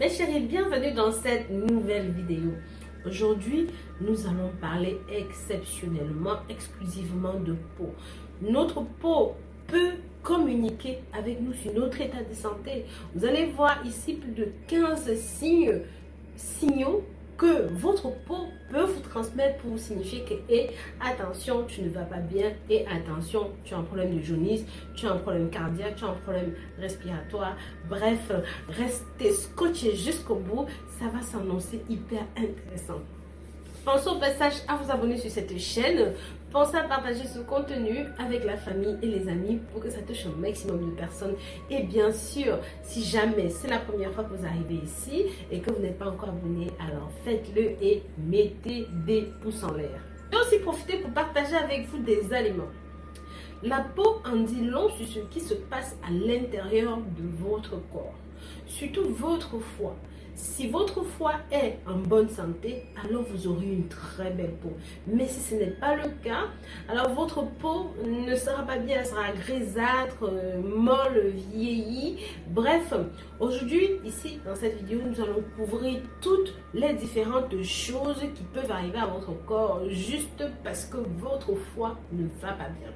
Mes chéris, bienvenue dans cette nouvelle vidéo. Aujourd'hui, nous allons parler exceptionnellement, exclusivement de peau. Notre peau peut communiquer avec nous sur notre état de santé. Vous allez voir ici plus de 15 signaux que votre peau peut vous transmettre pour vous signifier que attention, tu ne vas pas bien, et attention, tu as un problème de jaunisse, tu as un problème cardiaque, tu as un problème respiratoire. Bref, restez scotché jusqu'au bout, ça va s'annoncer hyper intéressant. Pensez au passage à vous abonner sur cette chaîne. Pensez à partager ce contenu avec la famille et les amis pour que ça touche un maximum de personnes. Et bien sûr, si jamais c'est la première fois que vous arrivez ici et que vous n'êtes pas encore abonné, alors faites-le et mettez des pouces en l'air. Je vais aussi profiter pour partager avec vous des aliments. La peau en dit long sur ce qui se passe à l'intérieur de votre corps, surtout votre foie. Si votre foie est en bonne santé, alors vous aurez une très belle peau. Mais si ce n'est pas le cas, alors votre peau ne sera pas bien, elle sera grisâtre, molle, vieillie. Bref, aujourd'hui, ici, dans cette vidéo, nous allons couvrir toutes les différentes choses qui peuvent arriver à votre corps juste parce que votre foie ne va pas bien.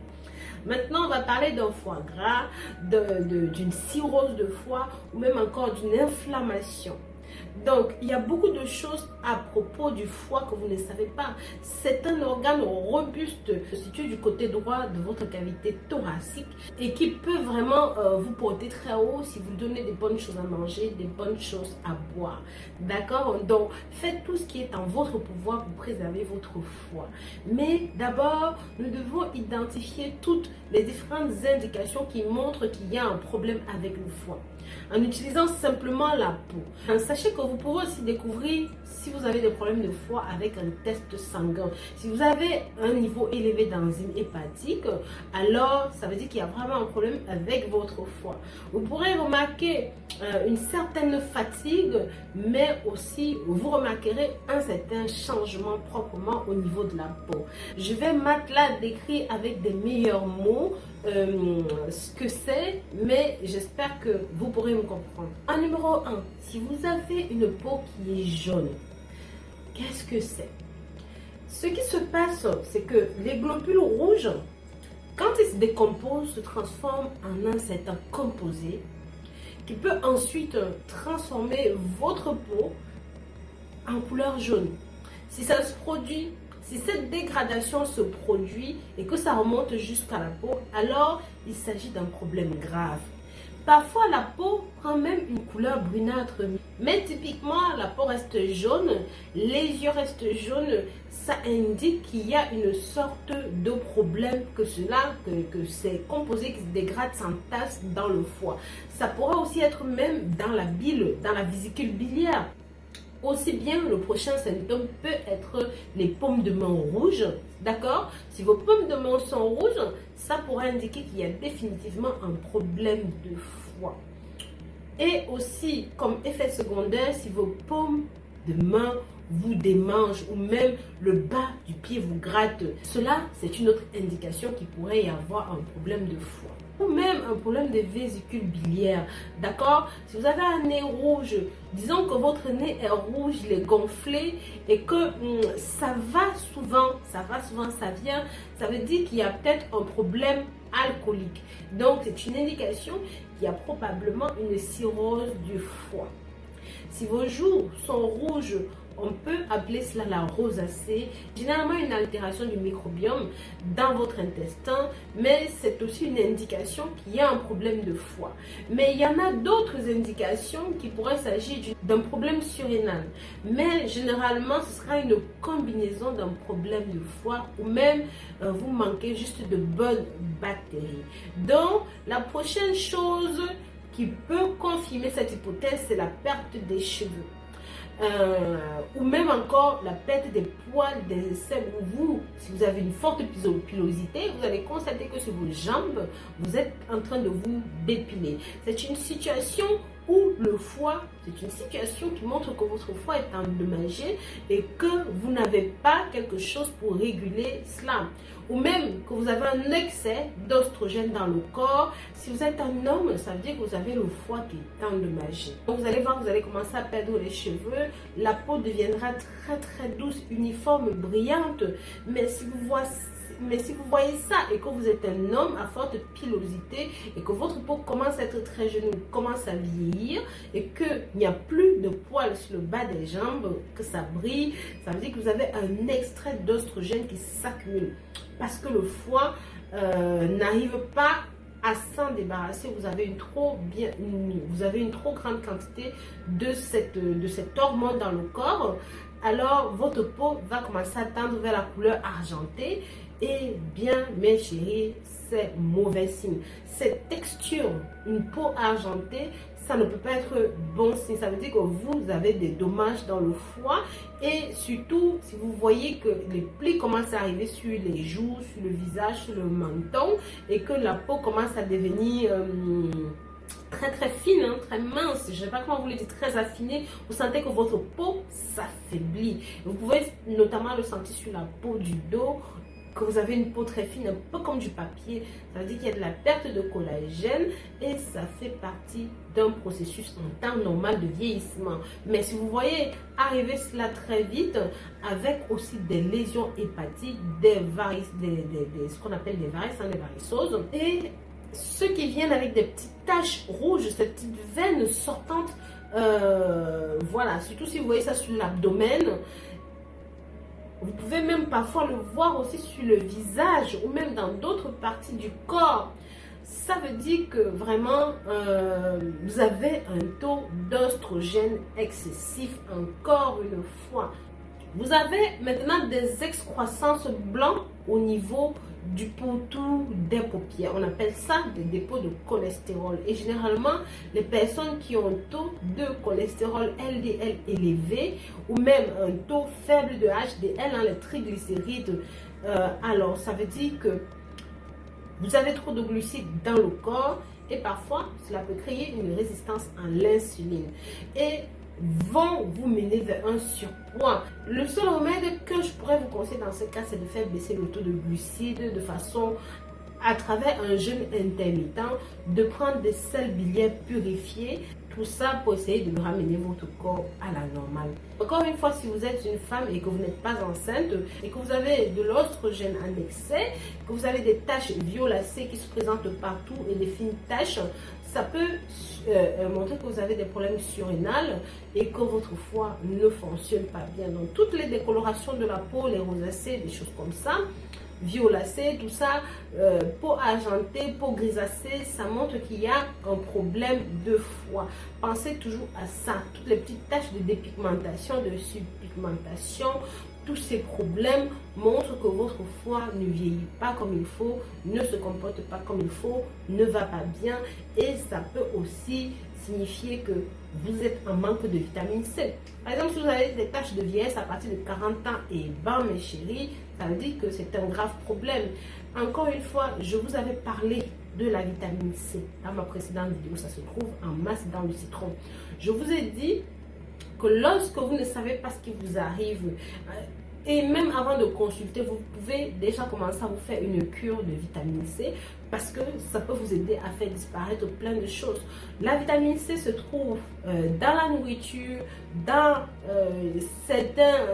Maintenant, on va parler d'un foie gras, d'une cirrhose de foie ou même encore d'une inflammation. Donc, il y a beaucoup de choses à propos du foie que vous ne savez pas. C'est un organe robuste situé du côté droit de votre cavité thoracique et qui peut vraiment vous porter très haut si vous donnez des bonnes choses à manger, des bonnes choses à boire. D'accord? Donc, faites tout ce qui est en votre pouvoir pour préserver votre foie. Mais d'abord, nous devons identifier toutes les différentes indications qui montrent qu'il y a un problème avec le foie. En utilisant simplement la peau. Sachez que vous pouvez aussi découvrir si vous avez des problèmes de foie avec un test sanguin. Si vous avez un niveau élevé d'enzymes hépatiques, alors ça veut dire qu'il y a vraiment un problème avec votre foie. Vous pourrez remarquer une certaine fatigue, mais aussi vous remarquerez un certain changement proprement au niveau de la peau. Je vais maintenant décrire avec des meilleurs mots ce que c'est, mais j'espère que vous pourrez me comprendre. En numéro 1, si vous avez une peau qui est jaune, qu'est-ce que c'est? Ce qui se passe, c'est que les globules rouges, quand ils se décomposent, se transforment en un certain composé qui peut ensuite transformer votre peau en couleur jaune. Si ça se produit, si cette dégradation se produit et que ça remonte jusqu'à la peau, alors il s'agit d'un problème grave. Parfois, la peau prend même une couleur brunâtre, mais typiquement, la peau reste jaune, les yeux restent jaunes. Ça indique qu'il y a une sorte de problème, que ces composés qui se dégradent s'entassent dans le foie. Ça pourrait aussi être même dans la bile, dans la vésicule biliaire. Aussi bien, le prochain symptôme peut être les paumes de main rouges, d'accord? Si vos paumes de main sont rouges, ça pourrait indiquer qu'il y a définitivement un problème de foie. Et aussi, comme effet secondaire, si vos paumes de main vous démangent ou même le bas du pied vous gratte, cela, c'est une autre indication qu'il pourrait y avoir un problème de foie. Ou même un problème de vésicule biliaire, d'accord? Si vous avez un nez rouge, disons que votre nez est rouge, il est gonflé et que ça vient, ça veut dire qu'il y a peut-être un problème alcoolique. Donc, c'est une indication qu'il y a probablement une cirrhose du foie. Si vos joues sont rouges, on peut appeler cela la rosacée, généralement une altération du microbiome dans votre intestin, mais c'est aussi une indication qu'il y a un problème de foie. Mais il y en a d'autres indications qui pourraient s'agir d'un problème surrénal, mais généralement ce sera une combinaison d'un problème de foie ou même vous manquez juste de bonnes bactéries. Donc la prochaine chose qui peut confirmer cette hypothèse, c'est la perte des cheveux. Ou même encore la perte des poils des aisselles. Si vous avez une forte pilosité, vous allez constater que sur vos jambes, vous êtes en train de vous dépiler. C'est une situation ou le foie, c'est une situation qui montre que votre foie est endommagé et que vous n'avez pas quelque chose pour réguler cela. Ou même que vous avez un excès d'oestrogène dans le corps. Si vous êtes un homme, ça veut dire que vous avez le foie qui est endommagé. Donc vous allez voir, vous allez commencer à perdre les cheveux, la peau deviendra très douce, uniforme, brillante. Mais si vous voyez ça et que vous êtes un homme à forte pilosité et que votre peau commence à être très jeune, commence à vieillir et qu'il n'y a plus de poils sur le bas des jambes, que ça brille, ça veut dire que vous avez un extrait d'oestrogène qui s'accumule parce que le foie n'arrive pas à s'en débarrasser. Vous avez une trop grande quantité de cette hormone dans le corps. Alors votre peau va commencer à tendre vers la couleur argentée. Et bien, mes chéris, c'est mauvais signe. Cette texture, une peau argentée, ça ne peut pas être bon signe. Ça veut dire que vous avez des dommages dans le foie. Et surtout, si vous voyez que les plis commencent à arriver sur les joues, sur le visage, sur le menton, et que la peau commence à devenir très fine, hein, très mince, je ne sais pas comment vous le dites, très affinée, vous sentez que votre peau s'affaiblit. Vous pouvez notamment le sentir sur la peau du dos, que vous avez une peau très fine, un peu comme du papier. Ça veut dire qu'il y a de la perte de collagène et ça fait partie d'un processus en temps normal de vieillissement. Mais si vous voyez arriver cela très vite, avec aussi des lésions hépatiques, ce qu'on appelle des varices, des varicoses, et ceux qui viennent avec des petites taches rouges, ces petites veines sortantes, voilà, surtout si vous voyez ça sur l'abdomen. Vous pouvez même parfois le voir aussi sur le visage ou même dans d'autres parties du corps. Ça veut dire que vraiment, vous avez un taux d'oestrogène excessif, encore une fois. Vous avez maintenant des excroissances blancs au niveau du pourtour des paupières. On appelle ça des dépôts de cholestérol. Et généralement, les personnes qui ont un taux de cholestérol LDL élevé ou même un taux faible de HDL, les triglycérides, alors ça veut dire que vous avez trop de glucides dans le corps et parfois cela peut créer une résistance à l'insuline et vont vous mener vers un surpoids. Le seul remède que je pourrais vous conseiller dans ce cas, c'est de faire baisser le taux de glucides de façon à travers un jeûne intermittent, de prendre des sels biliaires purifiés, tout ça pour essayer de ramener votre corps à la normale. Encore une fois, si vous êtes une femme et que vous n'êtes pas enceinte et que vous avez de l'oestrogène en excès, que vous avez des taches violacées qui se présentent partout et des fines taches, ça peut montrer que vous avez des problèmes surrénals et que votre foie ne fonctionne pas bien. Donc toutes les décolorations de la peau, les rosacées, des choses comme ça, violacées, tout ça, peau argentée, peau grisacée, ça montre qu'il y a un problème de foie. Pensez toujours à ça. Toutes les petites taches de dépigmentation, de subpigmentation, tous ces problèmes montrent que votre foie ne vieillit pas comme il faut, ne se comporte pas comme il faut, ne va pas bien et ça peut aussi signifier que vous êtes en manque de vitamine C. Par exemple, si vous avez des taches de vieillesse à partir de 40 ans et bas, mes chéris, ça veut dire que c'est un grave problème. Encore une fois, je vous avais parlé de la vitamine C dans ma précédente vidéo, ça se trouve en masse dans le citron. Je vous ai dit que lorsque vous ne savez pas ce qui vous arrive, et même avant de consulter, vous pouvez déjà commencer à vous faire une cure de vitamine C parce que ça peut vous aider à faire disparaître plein de choses. La vitamine C se trouve dans la nourriture, dans certains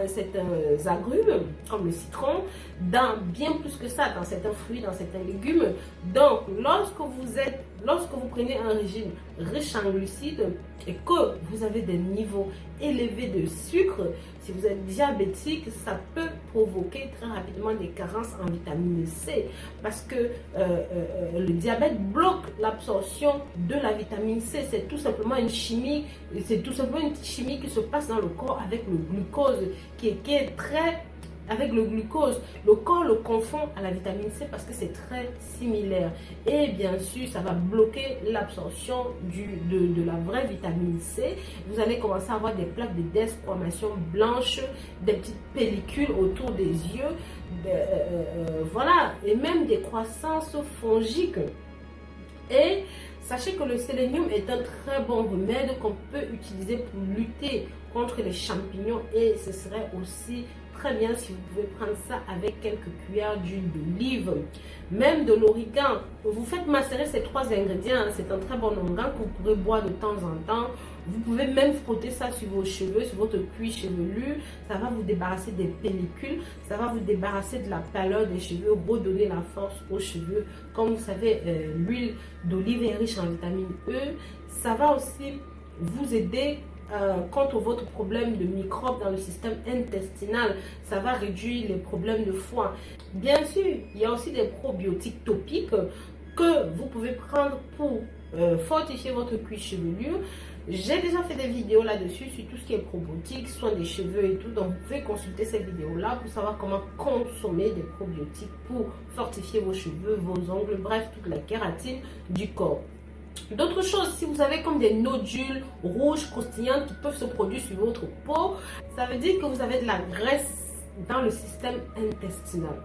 agrumes comme le citron, dans bien plus que ça, dans certains fruits, dans certains légumes. Donc, lorsque vous prenez un régime riche en glucides et que vous avez des niveaux élevés de sucre, si vous êtes diabétique, ça peut provoquer très rapidement des carences en vitamine C parce que le diabète bloque l'absorption de la vitamine C. C'est tout simplement une chimie, qui se passe dans le corps avec le glucose qui est très... Avec le glucose, le corps le confond à la vitamine C parce que c'est très similaire. Et bien sûr, ça va bloquer l'absorption de la vraie vitamine C. Vous allez commencer à avoir des plaques de desquamation blanches, des petites pellicules autour des yeux, voilà, et même des croissances fongiques. Et Sachez que le sélénium est un très bon remède qu'on peut utiliser pour lutter contre les champignons et ce serait aussi très bien si vous pouvez prendre ça avec quelques cuillères d'huile d'olive, même de l'origan. Vous faites macérer ces 3 ingrédients, c'est un très bon onguent que vous pourrez boire de temps en temps. Vous pouvez même frotter ça sur vos cheveux, sur votre cuir chevelu. Ça va vous débarrasser des pellicules, ça va vous débarrasser de la pâleur des cheveux, redonner la force aux cheveux. Comme vous savez, l'huile d'olive est riche en vitamine E. Ça va aussi vous aider contre votre problème de microbes dans le système intestinal. Ça va réduire les problèmes de foie. Bien sûr, il y a aussi des probiotiques topiques que vous pouvez prendre pour fortifier votre cuir chevelu. J'ai déjà fait des vidéos là-dessus sur tout ce qui est probiotiques, soins des cheveux et tout. Donc, vous pouvez consulter ces vidéos-là pour savoir comment consommer des probiotiques pour fortifier vos cheveux, vos ongles, bref, toute la kératine du corps. D'autres choses, si vous avez comme des nodules rouges croustillantes qui peuvent se produire sur votre peau, ça veut dire que vous avez de la graisse dans le système intestinal.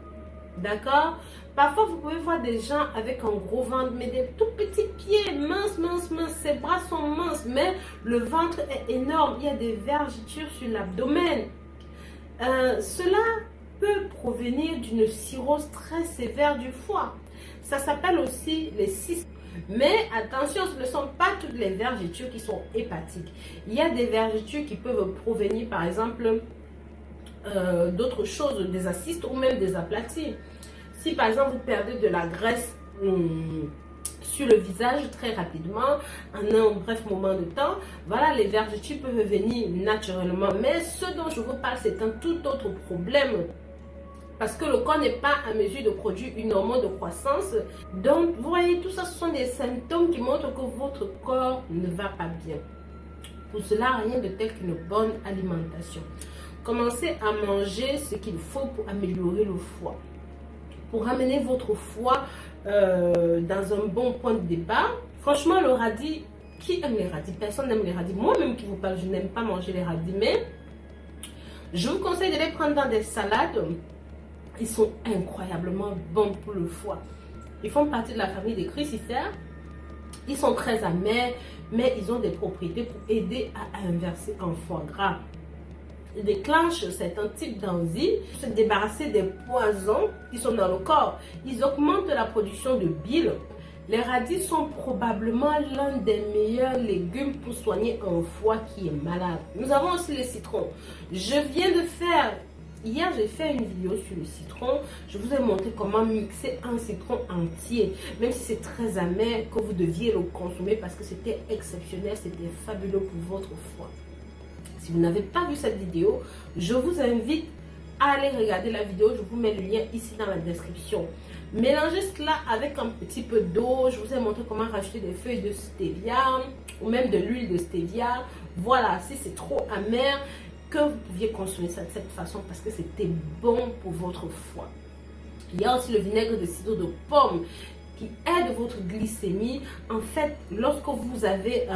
D'accord? Parfois, vous pouvez voir des gens avec un gros ventre, mais des tout petits pieds, minces, minces, minces. Ses bras sont minces, mais le ventre est énorme. Il y a des vergetures sur l'abdomen. Cela peut provenir d'une cirrhose très sévère du foie. Ça s'appelle aussi les cystes. Mais attention, ce ne sont pas toutes les vergetures qui sont hépatiques. Il y a des vergetures qui peuvent provenir, par exemple, d'autres choses, des acystes ou même des aplaties. Si par exemple vous perdez de la graisse sur le visage très rapidement, en un bref moment de temps, voilà, les vergetures peuvent venir naturellement. Mais ce dont je vous parle, c'est un tout autre problème. Parce que le corps n'est pas à mesure de produire une hormone de croissance. Donc, vous voyez, tout ça, ce sont des symptômes qui montrent que votre corps ne va pas bien. Pour cela, rien de tel qu'une bonne alimentation. Commencez à manger ce qu'il faut pour améliorer le foie. Pour amener votre foie dans un bon point de départ. Franchement, le radis, qui aime les radis? Personne n'aime les radis. Moi-même qui vous parle, je n'aime pas manger les radis. Mais je vous conseille de les prendre dans des salades. Ils sont incroyablement bons pour le foie. Ils font partie de la famille des crucifères. Ils sont très amers, mais ils ont des propriétés pour aider à inverser un foie gras. Ils déclenchent certains types d'enzymes pour se débarrasser des poisons qui sont dans le corps. Ils augmentent la production de bile. Les radis sont probablement l'un des meilleurs légumes pour soigner un foie qui est malade. Nous avons aussi les citrons. Hier, j'ai fait une vidéo sur le citron. Je vous ai montré comment mixer un citron entier. Même si c'est très amer, que vous deviez le consommer parce que c'était exceptionnel, c'était fabuleux pour votre foie. Si vous n'avez pas vu cette vidéo, je vous invite à aller regarder la vidéo. Je vous mets le lien ici dans la description. Mélangez cela avec un petit peu d'eau. Je vous ai montré comment rajouter des feuilles de stevia ou même de l'huile de stevia. Voilà, si c'est trop amer, que vous pouviez consommer ça de cette façon parce que c'était bon pour votre foie. Il y a aussi le vinaigre de cidre de pomme qui aide votre glycémie. En fait, lorsque vous avez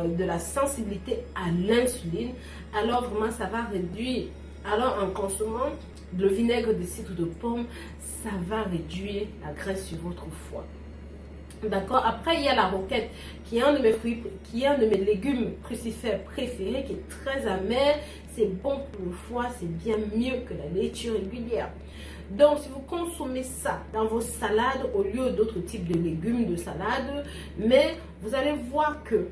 de la sensibilité à l'insuline, alors vraiment ça va réduire. Alors en consommant le vinaigre de cidre de pomme, ça va réduire la graisse sur votre foie. D'accord. Après, il y a la roquette, qui est un de mes fruits, qui est un de mes légumes crucifères préférés, qui est très amer. C'est bon pour le foie, c'est bien mieux que la laitue régulière. Donc, si vous consommez ça dans vos salades au lieu d'autres types de légumes de salade, mais vous allez voir que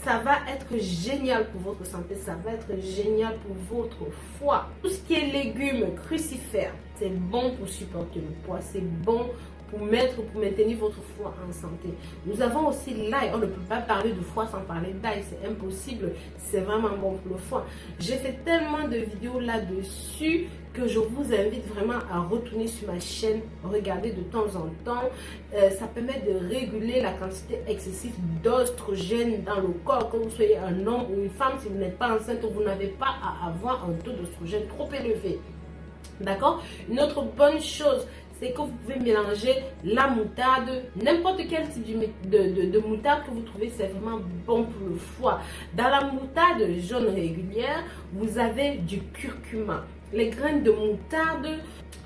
ça va être génial pour votre santé, ça va être génial pour votre foie. Tout ce qui est légumes crucifères, c'est bon pour supporter le poids, c'est bon pour maintenir votre foie en santé. Nous avons aussi l'ail. On ne peut pas parler de foie sans parler d'ail, c'est impossible. C'est vraiment bon pour le foie. J'ai fait tellement de vidéos là-dessus que je vous invite vraiment à retourner sur ma chaîne, regarder de temps en temps. Ça permet de réguler la quantité excessive d'oestrogène dans le corps. Que vous soyez un homme ou une femme, si vous n'êtes pas enceinte, vous n'avez pas à avoir un taux d'oestrogène trop élevé. D'accord? Une autre bonne chose, c'est que vous pouvez mélanger la moutarde, n'importe quel type de moutarde que vous trouvez, c'est vraiment bon pour le foie. Dans la moutarde jaune régulière, vous avez du curcuma. les graines de moutarde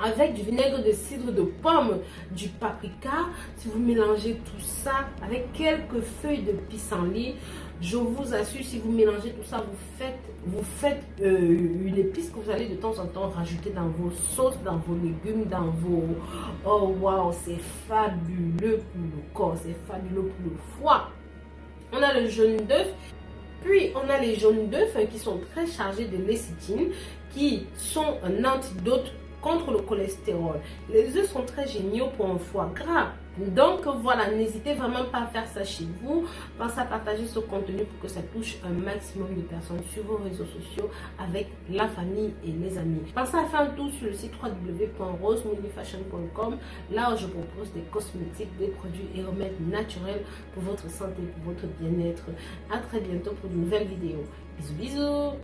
avec du vinaigre de cidre de pomme, du paprika. Si vous mélangez tout ça avec quelques feuilles de pissenlit, je vous assure, si vous mélangez tout ça, vous faites une épice que vous allez de temps en temps rajouter dans vos sauces, dans vos légumes, dans vos... Oh waouh, c'est fabuleux pour le corps, c'est fabuleux pour le foie. On a le jaune d'œuf. Puis, on a les jaunes d'œufs qui sont très chargés de lécithine, qui sont un antidote contre le cholestérol. Les œufs sont très géniaux pour un foie gras. Donc voilà, n'hésitez vraiment pas à faire ça chez vous. Pensez à partager ce contenu pour que ça touche un maximum de personnes sur vos réseaux sociaux avec la famille et les amis. Pensez à faire un tour sur le site www.rosemillyfashion.com. Là où je propose des cosmétiques, des produits et remèdes naturels pour votre santé, pour votre bien-être. À très bientôt pour de nouvelles vidéos. Bisous bisous.